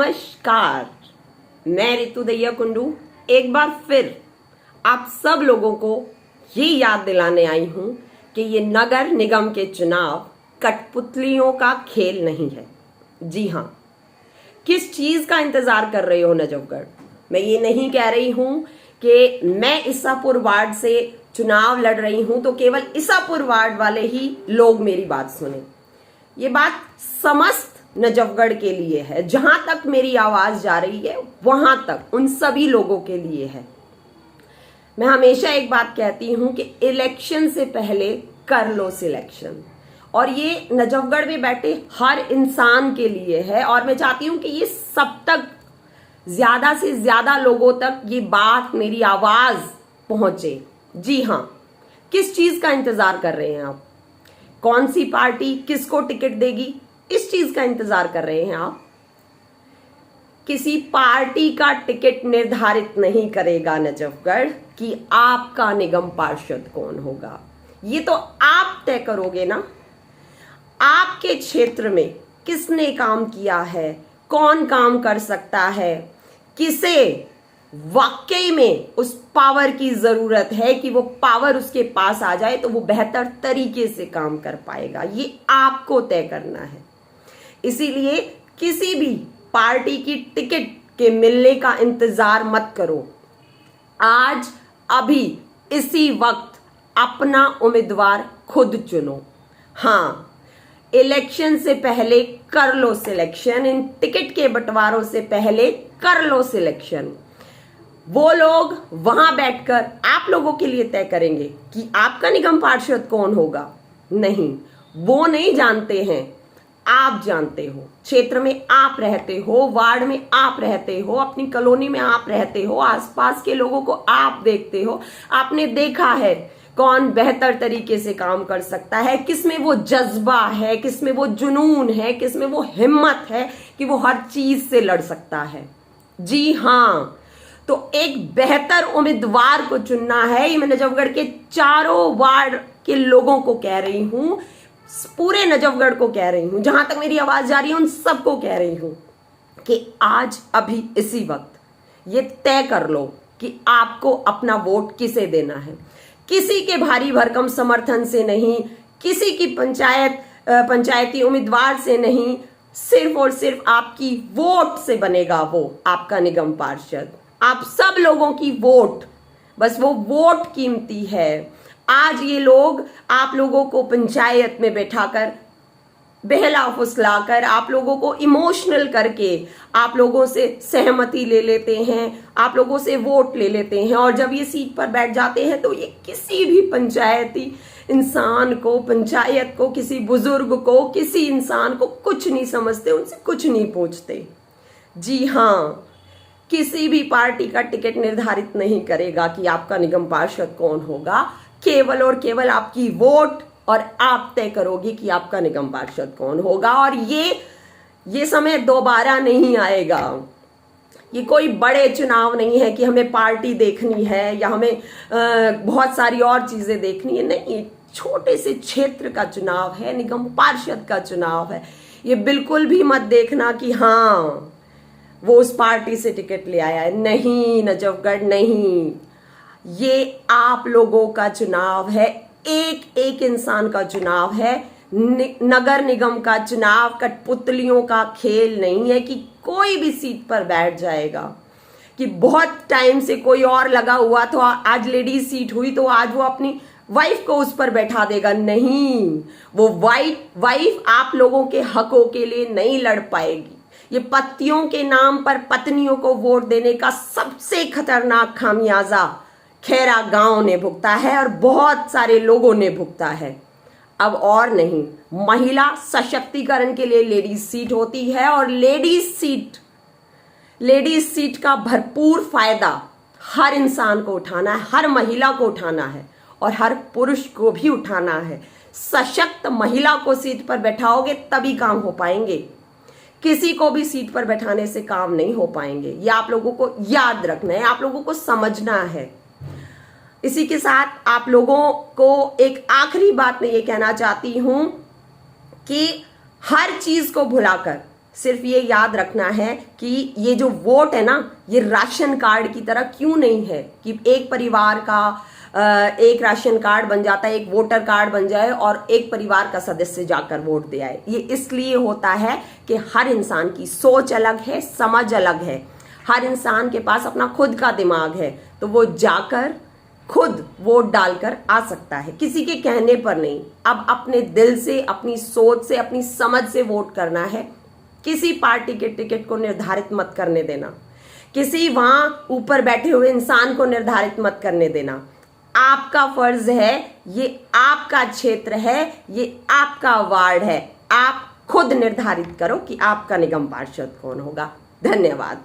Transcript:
नमस्कार, मैं ऋतु दैया कुंडू एक बार फिर आप सब लोगों को ये याद दिलाने आई हूं कि ये नगर निगम के चुनाव कठपुतलियों का खेल नहीं है। जी हां, किस चीज का इंतजार कर रहे हो नजफगढ़? मैं ये नहीं कह रही हूं कि मैं ईसापुर वार्ड से चुनाव लड़ रही हूं तो केवल ईसापुर वार्ड वाले ही लोग मेरी बात सुने। ये बात समस्त नजफगढ़ के लिए है। जहां तक मेरी आवाज जा रही है वहां तक उन सभी लोगों के लिए है। मैं हमेशा एक बात कहती हूं कि इलेक्शन से पहले कर लो सिलेक्शन, और ये नजफगढ़ में बैठे हर इंसान के लिए है। और मैं चाहती हूं कि ये सब तक, ज्यादा से ज्यादा लोगों तक ये बात, मेरी आवाज पहुंचे। जी हां, किस चीज का इंतजार कर रहे हैं आप? कौन सी पार्टी किसको टिकट देगी, इस चीज का इंतजार कर रहे हैं आप? किसी पार्टी का टिकट निर्धारित नहीं करेगा नजफगढ़ कि आपका निगम पार्षद कौन होगा। ये तो आप तय करोगे ना। आपके क्षेत्र में किसने काम किया है, कौन काम कर सकता है, किसे वाकई में उस पावर की जरूरत है कि वो पावर उसके पास आ जाए तो वो बेहतर तरीके से काम कर पाएगा, ये आपको तय करना है। इसीलिए किसी भी पार्टी की टिकट के मिलने का इंतजार मत करो। आज अभी इसी वक्त अपना उम्मीदवार खुद चुनो। हाँ, इलेक्शन से पहले कर लो सिलेक्शन, इन टिकट के बंटवारों से पहले कर लो सिलेक्शन। वो लोग वहां बैठकर आप लोगों के लिए तय करेंगे कि आपका निगम पार्षद कौन होगा। नहीं, वो नहीं जानते हैं, आप जानते हो। क्षेत्र में आप रहते हो, वार्ड में आप रहते हो, अपनी कॉलोनी में आप रहते हो, आसपास के लोगों को आप देखते हो। आपने देखा है कौन बेहतर तरीके से काम कर सकता है, किसमें वो जज्बा है, किसमें वो जुनून है, किसमें वो हिम्मत है कि वो हर चीज से लड़ सकता है। जी हां, तो एक बेहतर उम्मीदवार को चुनना है। ये मैं नजफगढ़ के चारों वार्ड के लोगों को कह रही हूं, पूरे नजफगढ़ को कह रही हूं, जहां तक मेरी आवाज जा रही है उन सबको कह रही हूं कि आज अभी इसी वक्त ये तय कर लो कि आपको अपना वोट किसे देना है। किसी के भारी भरकम समर्थन से नहीं, किसी की पंचायती उम्मीदवार से नहीं, सिर्फ और सिर्फ आपकी वोट से बनेगा वो आपका निगम पार्षद। आप सब लोगों की वोट, बस वो वोट कीमती है। आज ये लोग आप लोगों को पंचायत में बैठाकर, बहला फुसलाकर, आप लोगों को इमोशनल करके आप लोगों से सहमति ले लेते हैं, आप लोगों से वोट ले लेते हैं, और जब ये सीट पर बैठ जाते हैं तो ये किसी भी पंचायती इंसान को, पंचायत को, किसी बुजुर्ग को, किसी इंसान को कुछ नहीं समझते, उनसे कुछ नहीं पूछते। जी हाँ, किसी भी पार्टी का टिकट निर्धारित नहीं करेगा कि आपका निगम पार्षद कौन होगा। केवल और केवल आपकी वोट, और आप तय करोगी कि आपका निगम पार्षद कौन होगा। और ये समय दोबारा नहीं आएगा। ये कोई बड़े चुनाव नहीं है कि हमें पार्टी देखनी है या हमें बहुत सारी और चीजें देखनी है। नहीं, छोटे से क्षेत्र का चुनाव है, निगम पार्षद का चुनाव है। ये बिल्कुल भी मत देखना कि हाँ वो उस पार्टी से टिकट ले आया है। नहीं नजफगढ़, नहीं, ये आप लोगों का चुनाव है, एक एक इंसान का चुनाव है। नगर निगम का चुनाव कठपुतलियों का खेल नहीं है कि कोई भी सीट पर बैठ जाएगा, कि बहुत टाइम से कोई और लगा हुआ तो आज लेडीज सीट हुई तो आज वो अपनी वाइफ को उस पर बैठा देगा। नहीं, वो वाइफ आप लोगों के हकों के लिए नहीं लड़ पाएगी। ये पतियों के नाम पर पत्नियों को वोट देने का सबसे खतरनाक खामियाजा खैरा गांव ने भुगता है और बहुत सारे लोगों ने भुगता है। अब और नहीं, महिला सशक्तिकरण के लिए लेडीज सीट होती है, और लेडीज सीट का भरपूर फायदा हर इंसान को उठाना है, हर महिला को उठाना है, और हर पुरुष को भी उठाना है। सशक्त महिला को सीट पर बैठाओगे तभी काम हो पाएंगे। किसी को भी सीट पर बैठाने से काम नहीं हो पाएंगे। ये आप लोगों को याद रखना है, आप लोगों को समझना है। इसी के साथ आप लोगों को एक आखिरी बात मैं ये कहना चाहती हूं कि हर चीज को भुलाकर सिर्फ ये याद रखना है कि ये जो वोट है ना, ये राशन कार्ड की तरह क्यों नहीं है कि एक परिवार का एक राशन कार्ड बन जाता है, एक वोटर कार्ड बन जाए और एक परिवार का सदस्य जाकर वोट दे आए। ये इसलिए होता है कि हर इंसान की सोच अलग है, समझ अलग है, हर इंसान के पास अपना खुद का दिमाग है, तो वो जाकर खुद वोट डालकर आ सकता है, किसी के कहने पर नहीं। अब अपने दिल से, अपनी सोच से, अपनी समझ से वोट करना है। किसी पार्टी के टिकट को निर्धारित मत करने देना, किसी वहां ऊपर बैठे हुए इंसान को निर्धारित मत करने देना। आपका फर्ज है, ये आपका क्षेत्र है, ये आपका वार्ड है। आप खुद निर्धारित करो कि आपका निगम पार्षद कौन होगा। धन्यवाद।